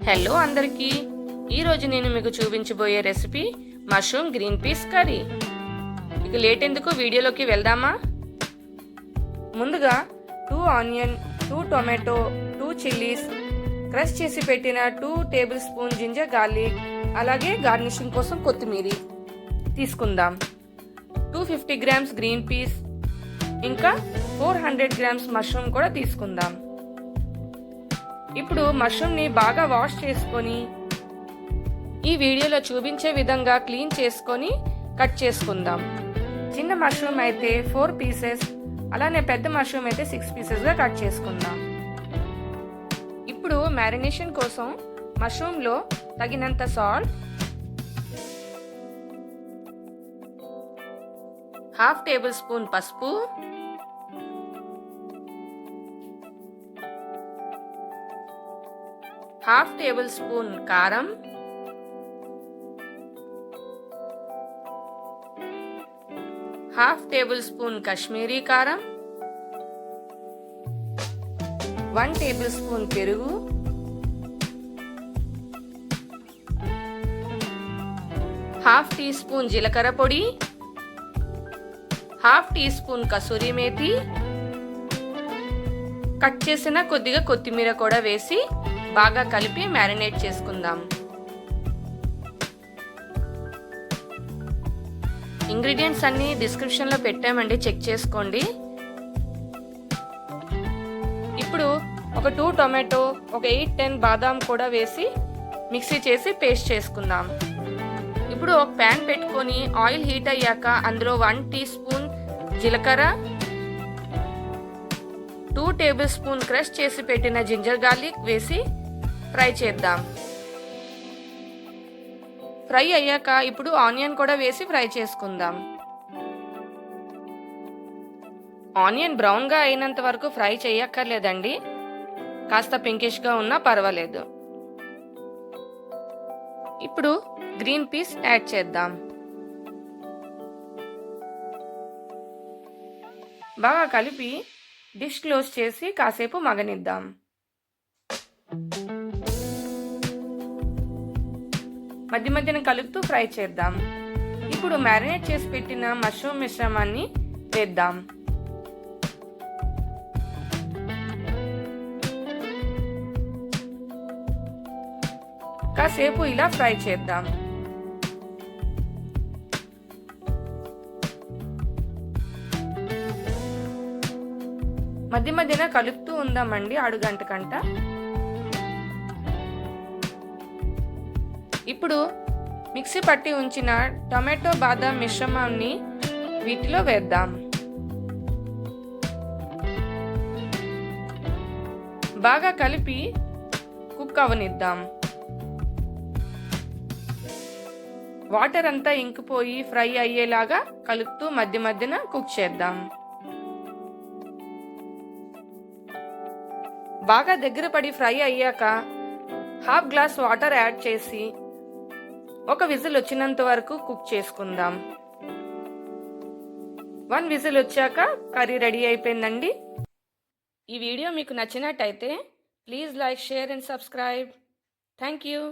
Hello అందరికీ, ఈరోజు నేను మీకు చూపించబోయే recipe mushroom green peas curry. ఇక లేట్ ఎందుకు, వీడియోలోకి వెళ్దామా? ముందుగా 2 ఆనియన్, 2 టొమాటో, 2 చిల్లీస్, క్రష్ చేసి పెట్టిన 2 టేబుల్ స్పూన్ జింజర్ గార్లిక్, అలాగే గార్నిషింగ్ కోసం కొత్తిమీర తీసుకుందాం. 250 గ్రామ్స్ గ్రీన్ పీస్, ఇంకా 400 గ్రామ్స్ మష్రూమ్ కూడా తీసుకుందాం. ఇప్పుడు మష్రూమ్ని బాగా వాష్ చేసుకొని ఈ వీడియోలో చూపించే విధంగా క్లీన్ చేసుకొని కట్ చేసుకుందాం. చిన్న మష్రూమ్ అయితే 4 పీసెస్, అలానే పెద్ద మష్రూమ్ అయితే 6 పీసెస్గా కట్ చేసుకుందాం. ఇప్పుడు మ్యారినేషన్ కోసం మష్రూమ్లో తగినంత సాల్ట్, హాఫ్ టేబుల్ స్పూన్ పసుపు, హాఫ్ టేబుల్ స్పూన్ కారం, హాఫ్ టేబుల్ స్పూన్ కాశ్మీరీ కారం, 1 టేబుల్ స్పూన్ పెరుగు, హాఫ్ టీ స్పూన్ జీలకర్ర పొడి, half teaspoon kasuri methi, cut చేసిన కొద్దిగా కొత్తిమీర కూడా వేసి బాగా కలిపి మ్యారినేట్ చేసుకుందాం. ఇంగ్రీడియంట్స్ అన్ని డిస్క్రిప్షన్లో పెట్టామండి, చెక్ చేసుకోండి. ఇప్పుడు ఒక 2 టొమాటో, ఒక 8-10 బాదాం కూడా వేసి మిక్సీ చేసి పేస్ట్ చేసుకుందాం. ఇప్పుడు ఒక ప్యాన్ పెట్టుకొని ఆయిల్ హీట్ అయ్యాక అందులో 1 టీ స్పూన్ జీలకర్ర, 2 టేబుల్ స్పూన్ క్రష్ చేసి పెట్టిన జింజర్ గార్లిక్ వేసి ఫ్రై చేద్దాం. ఫ్రై అయ్యాక ఇప్పుడు ఆనియన్ కూడా వేసి ఫ్రై చేసుకుందాం. ఆనియన్ బ్రౌన్గా అయినంత వరకు ఫ్రై చేయక్కర్లేదండి, కాస్త పింకిష్గా ఉన్నా పర్వాలేదు. ఇప్పుడు గ్రీన్ పీస్ యాడ్ చేద్దాం. బాగా కలిపి డిష్ క్లోజ్ చేసి కాసేపు మగనిద్దాం. మధ్య మధ్యన కలుపుతూ ఫ్రై చేద్దాం. ఇప్పుడు మ్యారినేట్ చేసి పెట్టిన మష్రూమ్ మిశ్రమాన్ని వేద్దాం. కాసేపు ఇలా ఫ్రై చేద్దాం. మధ్య మధ్యన కలుపుతూ ఉందామండి, అడుగంటకంట. ఇప్పుడు మిక్సీ పట్టి ఉంచిన టొమాటో బాదాం మిశ్రమాన్ని వీటిలో వేద్దాం. బాగా కలిపి కుక్ అవనిద్దాం. వాటర్ అంతా ఇంకిపోయి ఫ్రై అయ్యేలాగా కలుపుతూ మధ్య మధ్యన కుక్ చేద్దాం. బాగా దగ్గర పడి ఫ్రై అయ్యాక హాఫ్ గ్లాస్ వాటర్ యాడ్ చేసి ఒక విజిల్ వచ్చినంత వరకు కుక్ చేసుకుందాం. 1 విజిల్ వచ్చాక కర్రీ రెడీ అయిపోయిందండి. ఈ వీడియో మీకు నచ్చినట్టయితే please like, share and subscribe. Thank you.